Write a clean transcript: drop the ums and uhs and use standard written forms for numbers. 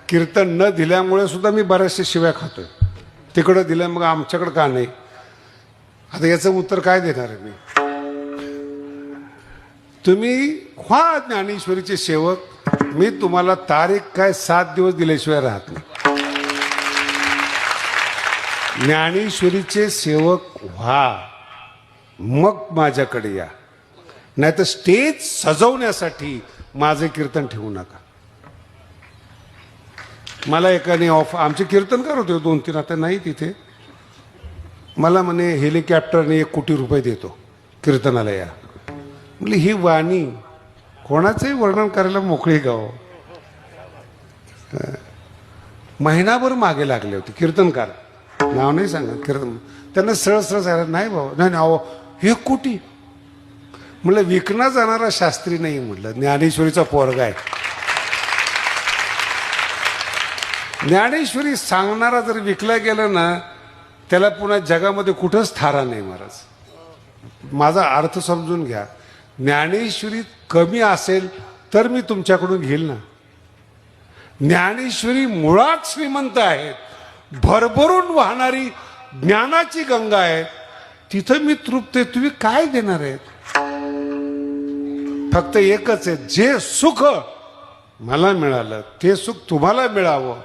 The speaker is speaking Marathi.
कीर्तन न दिल्यामुळे सुद्धा मी बऱ्याचशा शिव्या खातोय. तिकडं दिलं मग आमच्याकडं का नाही? आता याचं उत्तर काय देणार आहे मी? तुम्ही व्हा ज्ञानेश्वरीचे सेवक. मी तुम्हाला तारीख काय 7 दिवस दिल्याशिवाय राहत नाही. ज्ञानेश्वरीचे सेवक व्हा, मग माझ्याकडे या. नाही तर स्टेज सजवण्यासाठी माझे कीर्तन ठेवू नका. मला एकाने आमचे कीर्तनकार होते 2-3, आता नाही तिथे. मला म्हणे हेलिकॉप्टरने 1 कोटी रुपये देतो कीर्तनाला या. म्हणजे ही वाणी कोणाचंही वर्णन करायला मोकळी गाव. महिनाभर मागे लागले होते कीर्तनकार, नाव नाही सांगत. कीर्तन त्यांना सरळ सरळ सांगा, नाही भाऊ, नाही अहो 1 कोटी. म्हटलं विकणं जाणारा शास्त्री नाही, म्हटलं ज्ञानेश्वरीचा पोरगा आहे. ज्ञानेश्वरी सांगणारा जर विकला गेला ना, त्याला पुन्हा जगामध्ये कुठंच थारा नाही महाराज. माझा अर्थ समजून घ्या. ज्ञानेश्वरी कमी असेल तर मी तुमच्याकडून घेईल ना. ज्ञानेश्वरी मुळात श्रीमंत आहे, भरभरून वाहणारी ज्ञानाची गंगा आहे. तिथं मी तृप्त आहे. तुम्ही काय देणार आहेत? फक्त एकच आहे, जे सुख मला मिळालं ते सुख तुम्हाला मिळावं